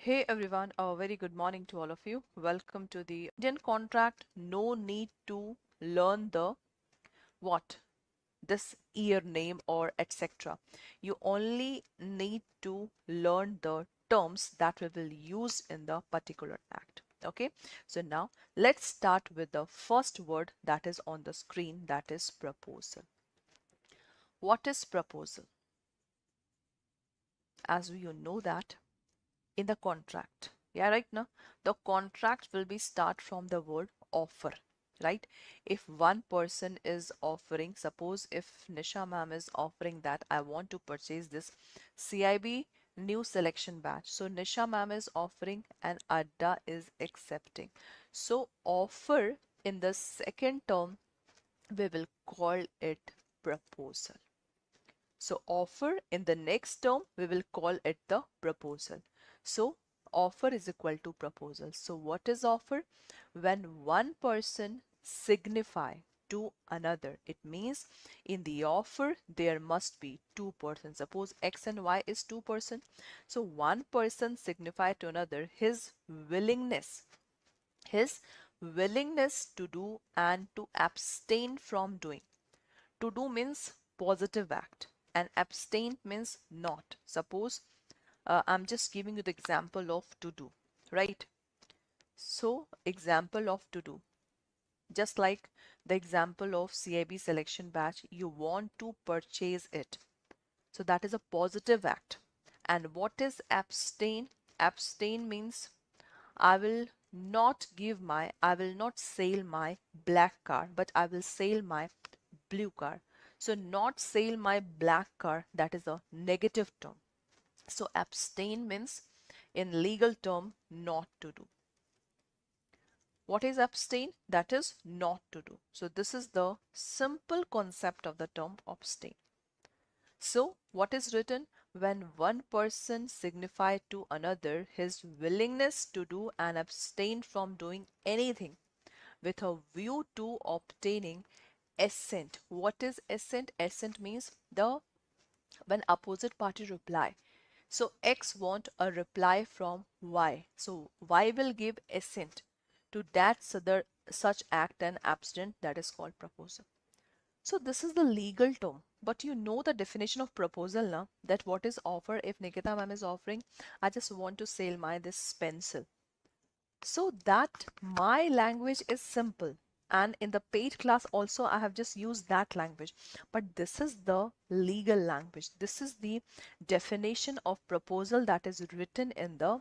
Hey everyone, a very good morning to all of you. Welcome to the Indian contract. No need to learn the what? This year name or etc. You only need to learn the terms that we will use in the particular act. Okay, so now let's start with the first word that is on the screen, that is proposal. What is proposal? As you know that in the contract. Yeah, right now the contract will be start from the word offer, right? If one person is offering, suppose if Nisha ma'am is offering that I want to purchase this CIB new selection batch. So Nisha ma'am is offering and Adda is accepting. So offer in the second term we will call it proposal. So offer in the next term, we will call it the proposal. So offer is equal to proposal. So what is offer? When one person signify to another, it means in the offer there must be two persons. Suppose X and Y is two person. So one person signify to another his willingness to do and to abstain from doing. To do means positive act and abstain means not. Suppose I'm just giving you the example of to do, right? So example of to do, just like the example of CIB selection batch, you want to purchase it. So that is a positive act. And what is abstain? Abstain means I will not sell my black car, but I will sell my blue car. So not sell my black car, that is a negative term. So abstain means in legal term not to do. What is abstain? That is not to do. So this is the simple concept of the term abstain. So what is written? When one person signify to another his willingness to do and abstain from doing anything with a view to obtaining assent. What is assent? Assent means the when opposite party reply. So X want a reply from Y. So Y will give assent to that such act and abstent, that is called proposal. So this is the legal term. But you know the definition of proposal now, that what is offer. If Nikkita ma'am is offering, I just want to sell my this pencil. So that my language is simple, and in the paid class also I have just used that language, but this is the legal language. This is the definition of proposal that is written in the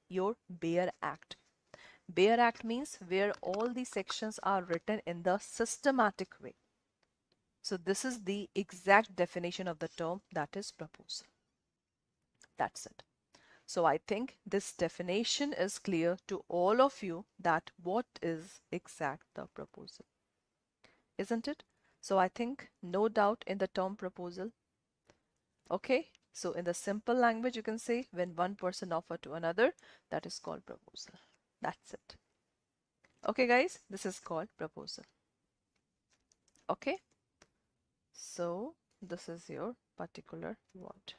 your Bare Act. Bare Act means where all the sections are written in the systematic way. So this is the exact definition of the term, that is proposal. That's it. So I think this definition is clear to all of you, that what is exact the proposal, isn't it? So I think no doubt in the term proposal. Okay, so in the simple language you can say when one person offer to another, that is called proposal. That's it. Okay guys, this is called proposal. Okay, so this is your particular word.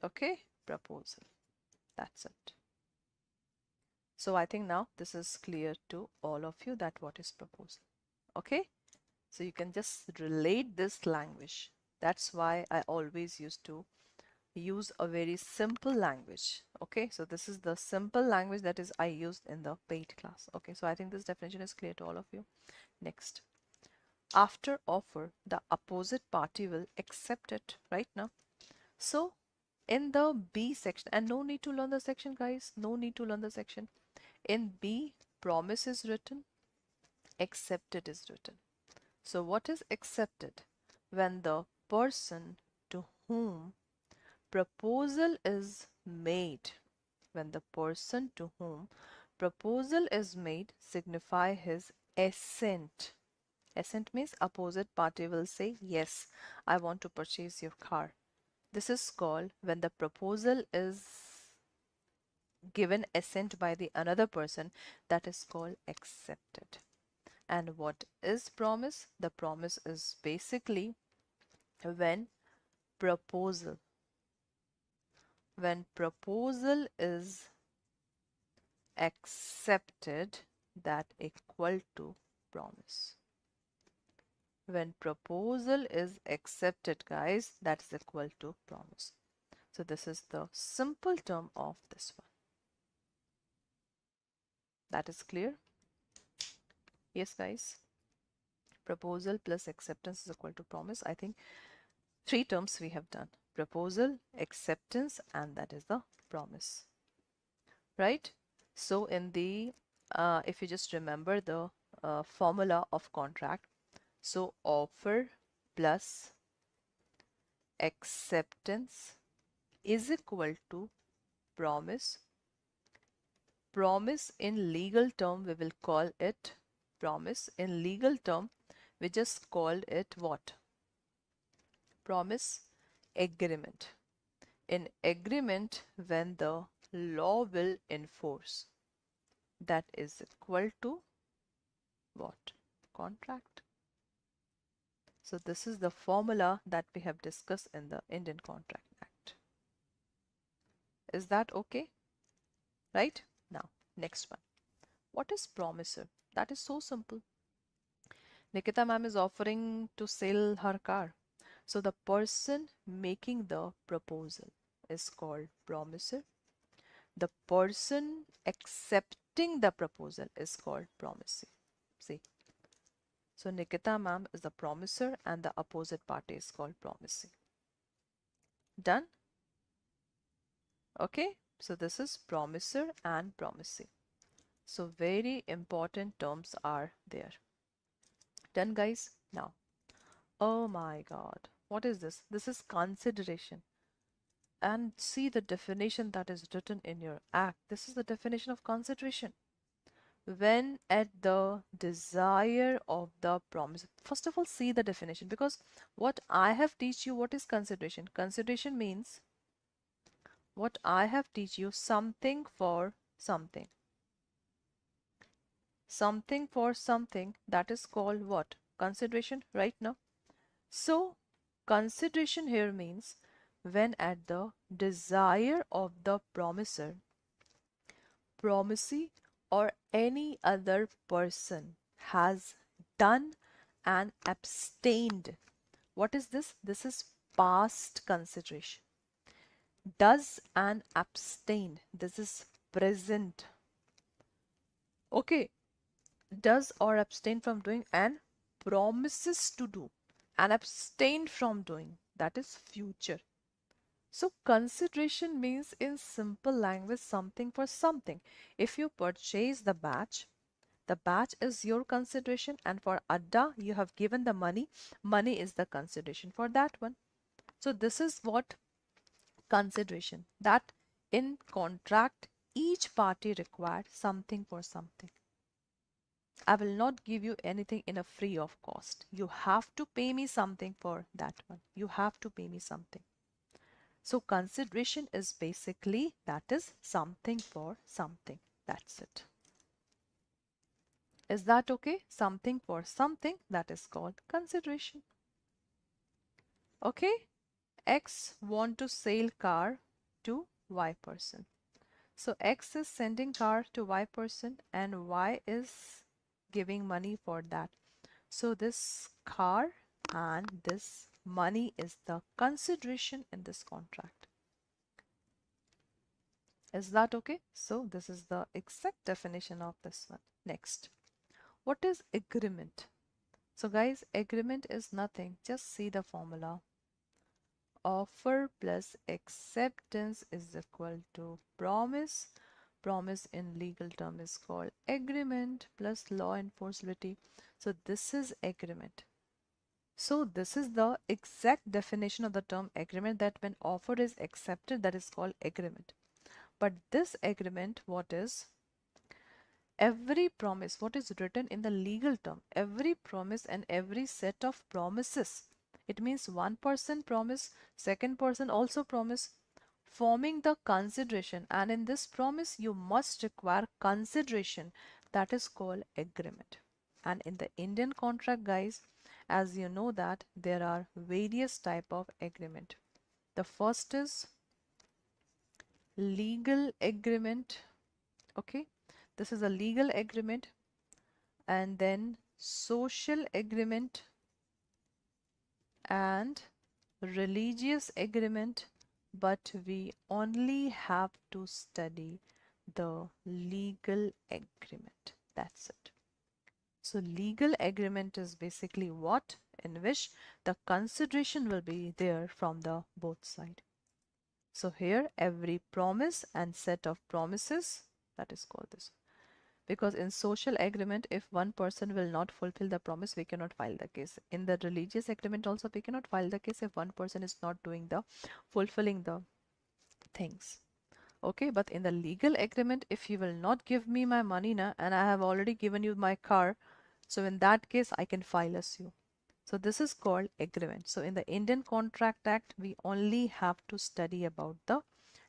Okay, proposal. That's it. So I think now this is clear to all of you that what is proposal. Okay, so you can just relate this language. That's why I always used to use a very simple language. Okay, so this is the simple language that is I used in the paid class. Okay, so I think this definition is clear to all of you. Next, after offer, the opposite party will accept it, right? Now, so in the B section, and no need to learn the section guys, no need to learn the section. In B, promise is written, accepted is written. So what is accepted? When the person to whom proposal is made, when the person to whom proposal is made signify his assent. Assent means opposite party will say, yes, I want to purchase your car. This is called when the proposal is given assent by the another person, that is called accepted. And what is promise? The promise is basically when proposal when proposal is accepted, that equal to promise. When proposal is accepted, guys, that is equal to promise. So this is the simple term of this one. That is clear? Yes, guys. Proposal plus acceptance is equal to promise. I think 3 terms we have done: proposal, acceptance, and that is the promise, right? So in the if you just remember the formula of contract, so offer plus acceptance is equal to promise. Promise in legal term we will call it promise. In legal term we just called it what? Promise. Agreement. In agreement, when the law will enforce, that is equal to what? Contract. So this is the formula that we have discussed in the Indian Contract Act. Is that okay? Right? Now, next one. What is promisor? That is so simple. Nikkita ma'am is offering to sell her car. So the person making the proposal is called promisor. The person accepting the proposal is called promisee. See, so Nikkita ma'am is the promisor and the opposite party is called promisee. Done? Okay, so this is promisor and promisee. So very important terms are there. Done, guys? Now, oh my God, what is this? This is consideration. And see the definition that is written in your act. This is the definition of consideration. When at the desire of the promise. First of all, see the definition, because what I have teach you, what is consideration? Consideration means what I have teach you, something for something. Something for something, that is called what? Consideration, right now. So consideration here means when at the desire of the promiser, promisee, or any other person has done and abstained. What is this? This is past consideration. Does and abstain. This is present. Okay. Does or abstain from doing and promises to do and abstain from doing. That is future. So consideration means in simple language something for something. If you purchase the batch is your consideration, and for Adda you have given the money. Money is the consideration for that one. So this is what consideration, that in contract each party required something for something. I will not give you anything in a free of cost. You have to pay me something for that one. You have to pay me something. So consideration is basically, that is something for something. That's it. Is that okay? Something for something, that is called consideration. Okay. X want to sell car to Y person. So X is sending car to Y person and Y is giving money for that. So this car and this money is the consideration in this contract. Is that okay? So this is the exact definition of this one. Next, what is agreement? So guys, agreement is nothing. Just see the formula. Offer plus acceptance is equal to promise. Promise in legal term is called agreement plus law enforceability. So this is agreement. So this is the exact definition of the term agreement, that when offer is accepted, that is called agreement. But this agreement, what is? Every promise, what is written in the legal term, every promise and every set of promises. It means one person promise, second person also promise, forming the consideration, and in this promise you must require consideration, that is called agreement. And in the Indian contract, guys, as you know that there are various type of agreement. The first is legal agreement. Okay, this is a legal agreement, and then social agreement and religious agreement, but we only have to study the legal agreement. That's it. So legal agreement is basically what? In which the consideration will be there from the both side. So here every promise and set of promises, that is called this. Because in social agreement, if one person will not fulfill the promise, we cannot file the case. In the religious agreement also, we cannot file the case if one person is not doing the fulfilling the things. Okay, but in the legal agreement, if you will not give me my money na, and I have already given you my car, so in that case I can file a suit. So this is called agreement. So in the Indian Contract Act, we only have to study about the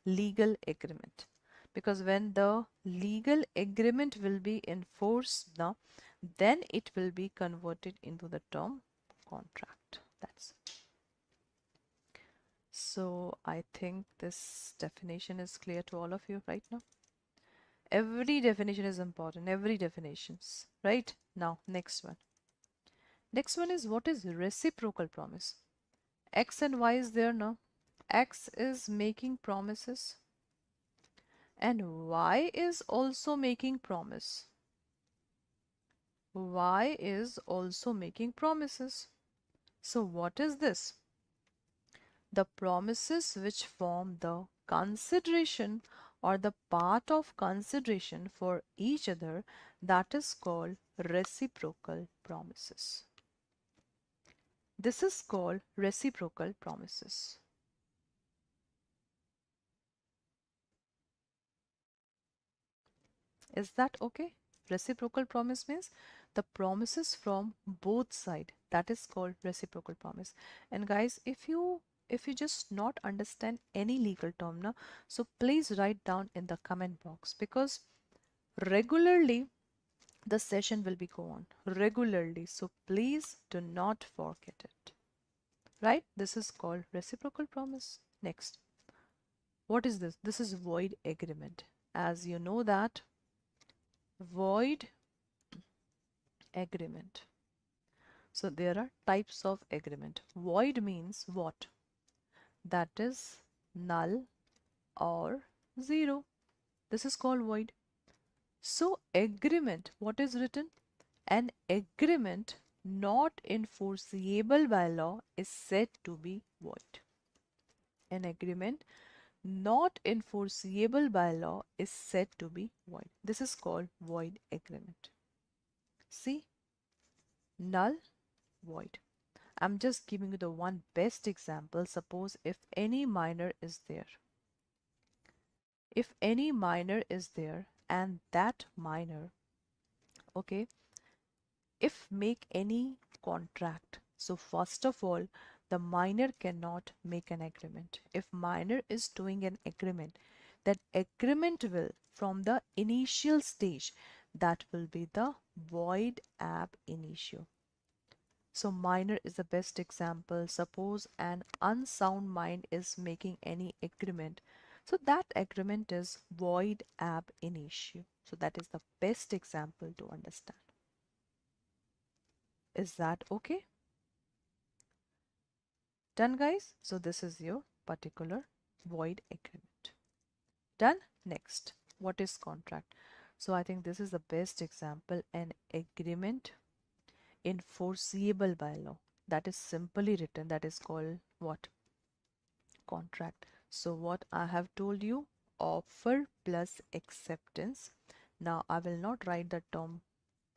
legal agreement, because when the legal agreement will be enforced now, then it will be converted into the term contract. That's it. So I think this definition is clear to all of you right now. Every definition is important, every definitions, right? Now next one. Next one is, what is reciprocal promise? X and Y is there now. X is making promises and Y is also making promise. Y is also making promises. So what is this? The promises which form the consideration or the part of consideration for each other, that is called reciprocal promises. This is called reciprocal promises. Is that okay? Reciprocal promise means the promises from both sides. That is called reciprocal promise. And guys, if you just not understand any legal term now, so please write down in the comment box, because regularly the session will be go on regularly. So please do not forget it. Right? This is called reciprocal promise. Next. What is this? This is void agreement. As you know that void agreement. So there are types of agreement. Void means what? That is null or zero. This is called void. So agreement, what is written? An agreement not enforceable by law is said to be void. An agreement not enforceable by law is said to be void. This is called void agreement. See? Null, void. I'm just giving you the one best example. Suppose if any minor is there. If any minor is there and that minor, okay, if make any contract. So first of all, the minor cannot make an agreement. If minor is doing an agreement, that agreement will, from the initial stage, that will be the void ab initio. So minor is the best example. Suppose an unsound mind is making any agreement. So that agreement is void ab initio. So that is the best example to understand. Is that okay? Done, guys? So this is your particular void agreement. Done? Next, what is contract? So I think this is the best example. An agreement enforceable by law, that is simply written, that is called what? Contract. So what I have told you, offer plus acceptance. Now I will not write the term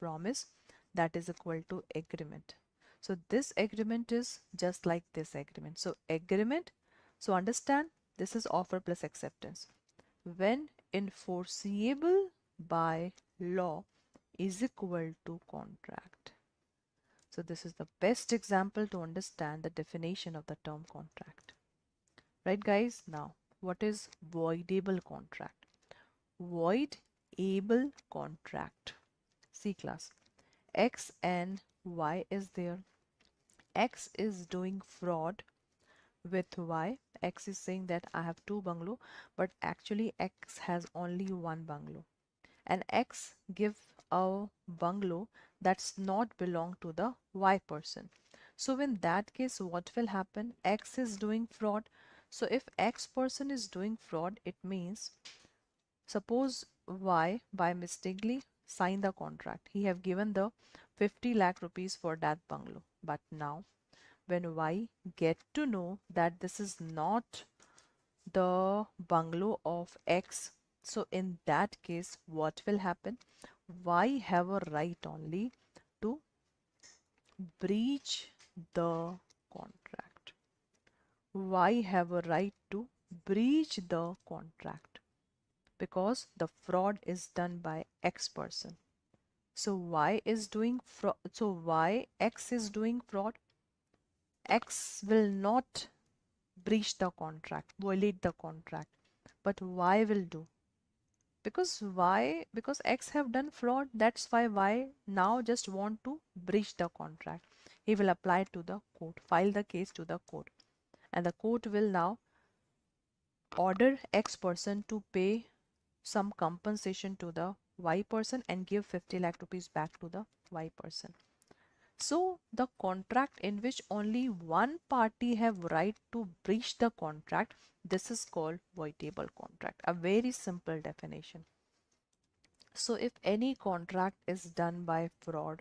promise, that is equal to agreement. So this agreement is just like this agreement. So agreement, so understand, this is offer plus acceptance. When enforceable by law is equal to contract. So this is the best example to understand the definition of the term contract. Right, guys? Now, what is voidable contract? Voidable contract. C class. X and Y is there. X is doing fraud with y. X is saying that I have two bungalow, but actually X has only one bungalow, and X give a bungalow that's not belong to the Y person. So in that case, what will happen? X is doing fraud. So if X person is doing fraud, it means suppose Y by mistakenly sign the contract. He have given the 50 lakh rupees for that bungalow. But now when Y get to know that this is not the bungalow of X, so in that case, what will happen? Y have a right only to breach the contract. Y have a right to breach the contract because the fraud is done by X person. So Y is doing fraud. So Y X is doing fraud. X will not breach the contract, violate the contract, but Y will do. Because X have done fraud, that's why Y now just want to breach the contract. He will apply to the court, file the case to the court, and the court will now order X person to pay some compensation to the Y person and give 50 lakh rupees back to the Y person. So the contract in which only one party have right to breach the contract, this is called voidable contract. A very simple definition. So if any contract is done by fraud,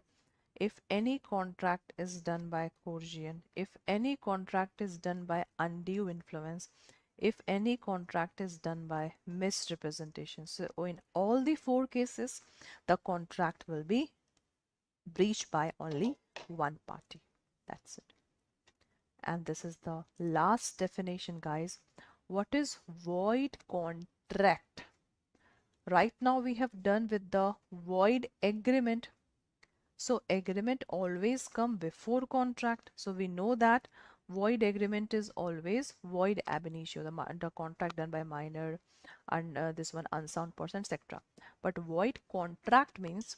if any contract is done by coercion, if any contract is done by undue influence, if any contract is done by misrepresentation, so in all the four cases, the contract will be breached by only one party. That's it. And this is the last definition, guys. What is void contract? Right now we have done with the void agreement. So agreement always come before contract. So we know that void agreement is always void ab initio, the contract done by minor and this one unsound person, etc. But void contract means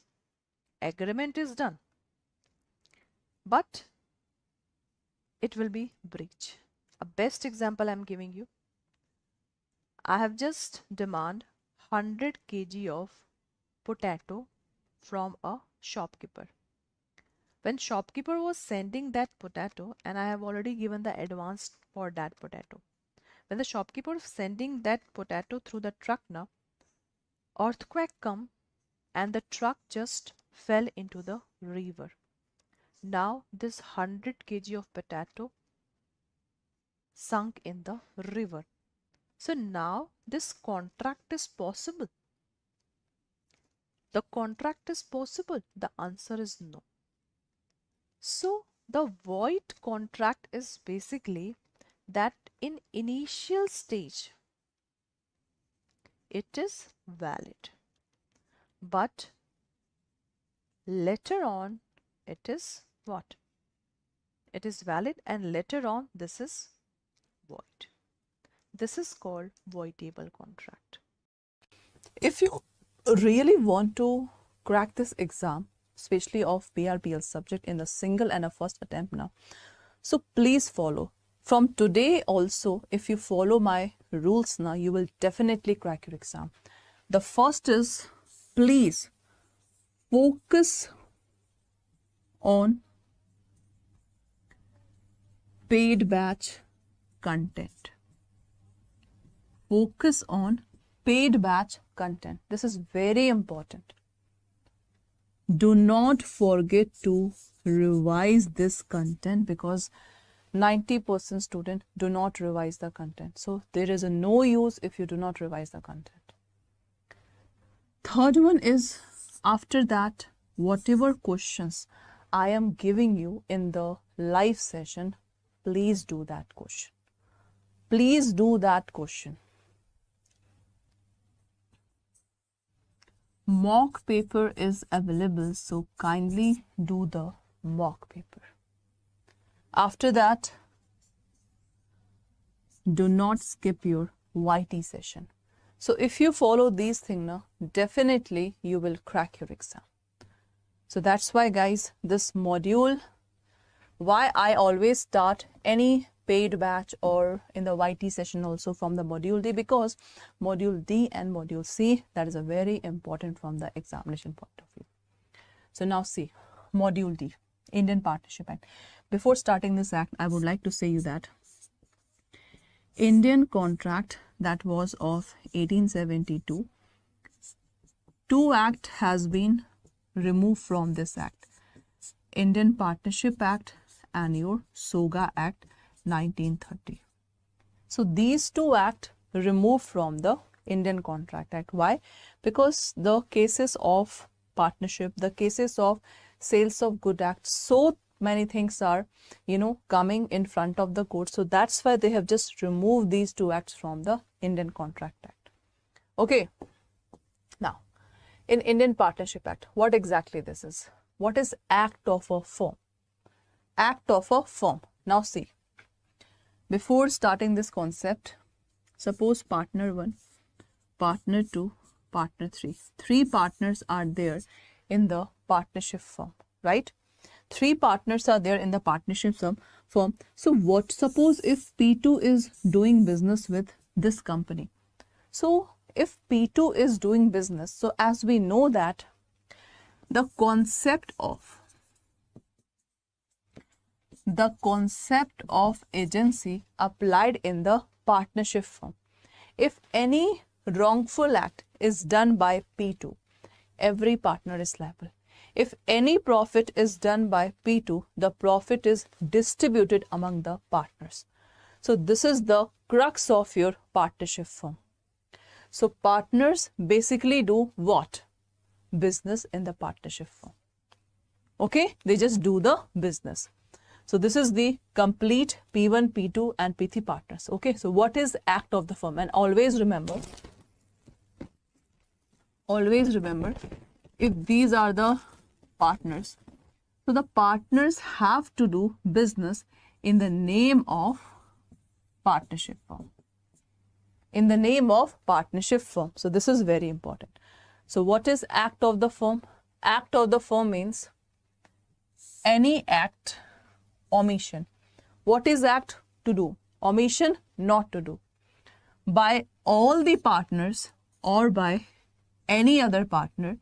agreement is done, but it will be breach. A best example I'm giving you. I have just demand 100 kg of potato from a shopkeeper. When shopkeeper was sending that potato, and I have already given the advance for that potato. When the shopkeeper was sending that potato through the truck now, earthquake come and the truck just fell into the river. Now this 100 kg of potato sunk in the river. So now this contract is possible. The contract is possible. The answer is no. So the void contract is basically that in initial stage it is valid, but later on it is what? It is valid and later on this is void. This is called voidable contract. If you really want to crack this exam, especially of BRBL subject in a single and a first attempt now, so please follow. From today also, if you follow my rules now, you will definitely crack your exam. The first is, please focus on paid batch content. Focus on paid batch content. This is very important. Do not forget to revise this content because 90% students do not revise the content. So there is a no use if you do not revise the content. Third one is, after that, whatever questions I am giving you in the live session, please do that question. Please do that question. Mock paper is available, so kindly do the mock paper. After that, do not skip your YT session. So if you follow these things now, definitely you will crack your exam. So that's why, guys, this module, why I always start any paid batch or in the YT session also from the module D, because module D and module C, that is a very important from the examination point of view. So now see, module D, Indian Partnership Act. Before starting this act, I would like to say you that Indian contract that was of 1872, two act has been removed from this act. Indian Partnership Act and your SOGA Act 1930. So these two acts removed from the Indian Contract Act. Why? Because the cases of partnership, the cases of sales of good act, so many things are, coming in front of the court. So that's why they have just removed these two acts from the Indian Contract Act. Okay. Now, in Indian Partnership Act, what exactly this is? What is act of a firm? Act of a firm. Now see, before starting this concept, suppose partner 1, partner 2, partner 3. 3 partners are there in the partnership firm, right? 3 partners are there in the partnership firm. So what, suppose if P2 is doing business with this company. So if P2 is doing business, so as we know that the concept of agency applied in the partnership firm. If any wrongful act is done by P2, every partner is liable. If any profit is done by P2, the profit is distributed among the partners. So this is the crux of your partnership firm. So partners basically do what? Business in the partnership firm. Okay, they just do the business. So this is the complete P1, P2 and P3 partners. Okay, so what is act of the firm? And always remember, if these are the partners, so the partners have to do business in the name of partnership firm. In the name of partnership firm. So this is very important. So what is act of the firm? Act of the firm means any act, omission. What is act? To do. Omission, not to do. By all the partners or by any other partner,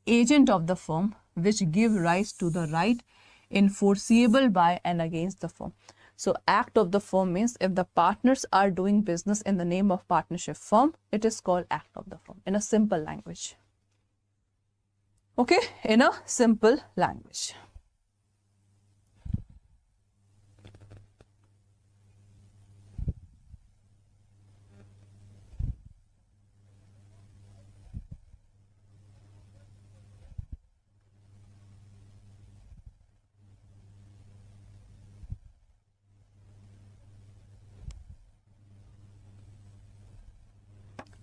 agent of the firm, which give rise to the right enforceable by and against the firm. So act of the firm means if the partners are doing business in the name of partnership firm, it is called act of the firm in a simple language. Okay, in a simple language.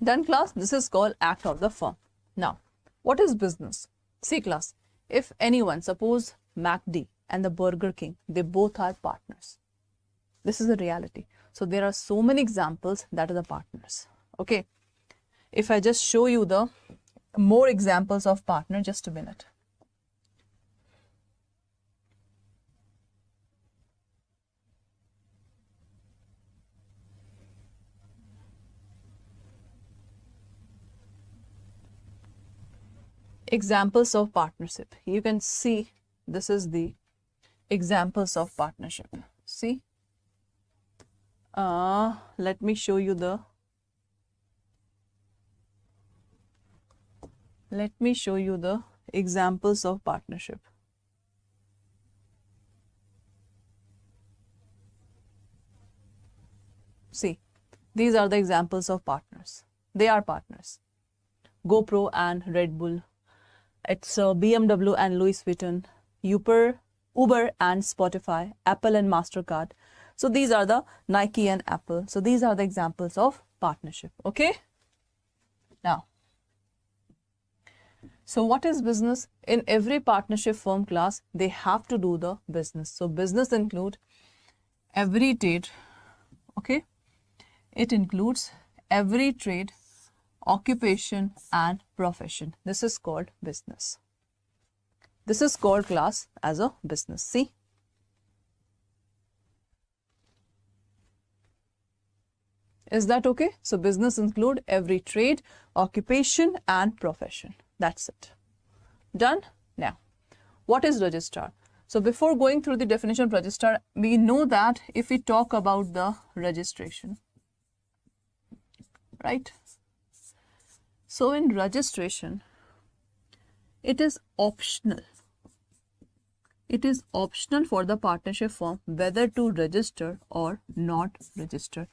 Done class, this is called act of the firm. Now, what is business? See class, if anyone, suppose MacD and the Burger King, they both are partners. This is the reality. So there are so many examples that are the partners. Okay, if I just show you the more examples of partner, just a minute. Examples of partnership. You can see this is the examples of partnership. See, let me show you the examples of partnership. See, these are the examples of partners. They are partners. GoPro and Red Bull. It's BMW and Louis Vuitton, Uber and Spotify, Apple and MasterCard. So these are the Nike and Apple. So these are the examples of partnership. Okay. Now, so what is business? In every partnership firm class, they have to do the business. So business include every trade. Okay. It includes every trade, occupation and profession. This is called business. This is called class as a business. See, Is that okay? So business include every trade, occupation and profession. That's it. Done? Now, what is registrar? So before going through the definition of registrar, we know that if we talk about the registration, right? So in registration, it is optional. It is optional for the partnership firm whether to register or not register.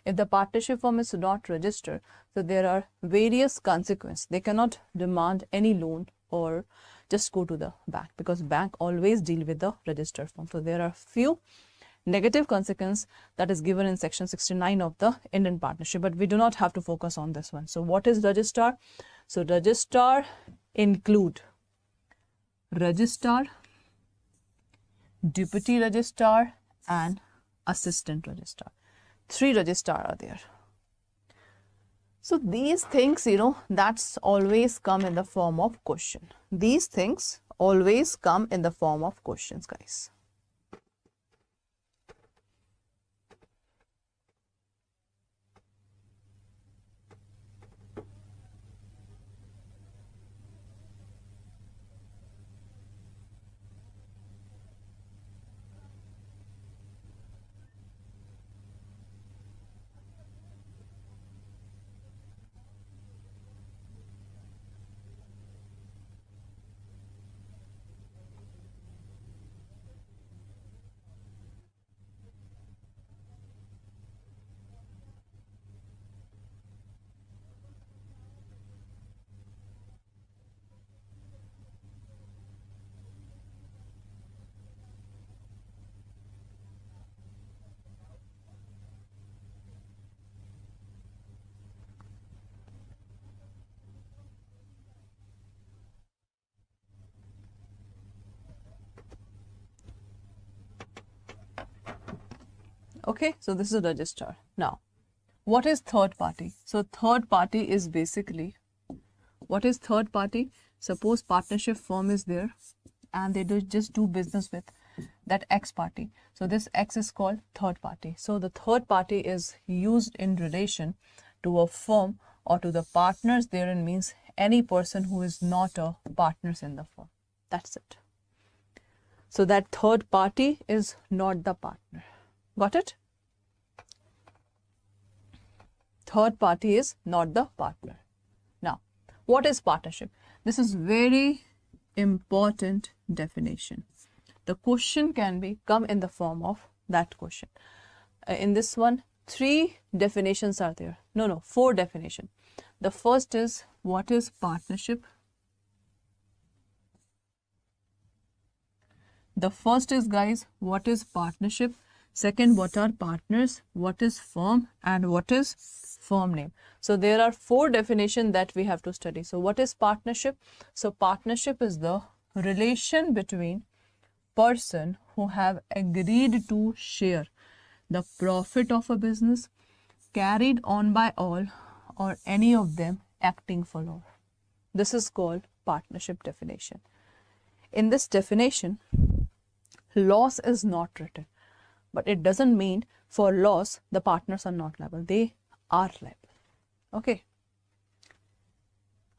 If the partnership firm is not registered, so there are various consequences. They cannot demand any loan or just go to the bank, because bank always deal with the registered firm. So there are few negative consequences that is given in section 69 of the Indian partnership, but we do not have to focus on this one. So what is registrar? So registrar include registrar, deputy registrar and assistant registrar. 3 registrar are there. So these things, that's always come in the form of question. These things always come in the form of questions, guys. Okay, so this is a registrar. Now, what is third party? So third party is basically, what is third party? Suppose partnership firm is there and they just do business with that X party. So this X is called third party. So the third party is used in relation to a firm or to the partners therein, means any person who is not a partners in the firm. That's it. So that third party is not the partner. Got it? Third party is not the partner. Now, what is partnership? This is very important definition. The question can be come in the form of that question. In this one, 3 definitions are there. No, 4 definitions. The first is what is partnership. The first is, guys, what is partnership. Second, what are partners, what is firm, and what is firm name. So there are 4 definitions that we have to study. So what is partnership? So partnership is the relation between person who have agreed to share the profit of a business carried on by all or any of them acting for all. This is called partnership definition. In this definition, loss is not written. But it doesn't mean for loss, the partners are not liable. They are liable. Okay.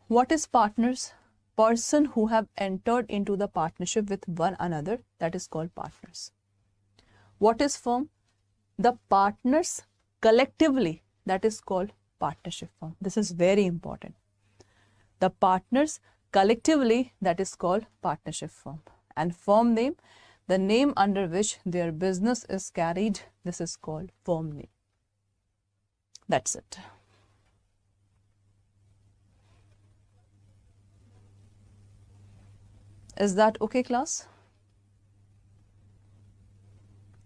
What is partners? Person who have entered into the partnership with one another, that is called partners. What is firm? The partners collectively, that is called partnership firm. This is very important. The partners collectively, that is called partnership firm. And firm name, the name under which their business is carried, this is called firm name. That's it. Is that okay, class?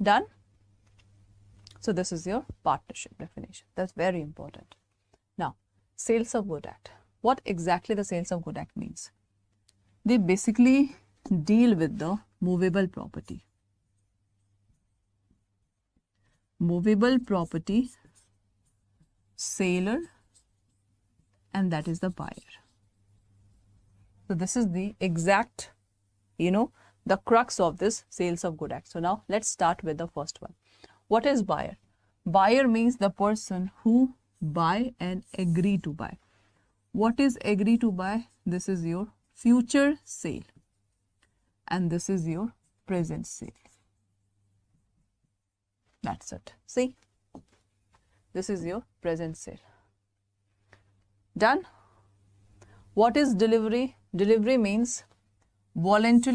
Done? So this is your partnership definition. That's very important. Now, Sales of Good Act. What exactly the Sales of Good Act means? They basically deal with the movable property. Movable property, seller, and that is the buyer. So this is the exact, the crux of this Sales of Good Act. So now let's start with the first one. What is buyer? Buyer means the person who buy and agree to buy. What is agree to buy? This is your future sale and this is your present sale. That's it. See, this is your present sale. Done? What is delivery? Delivery means voluntarily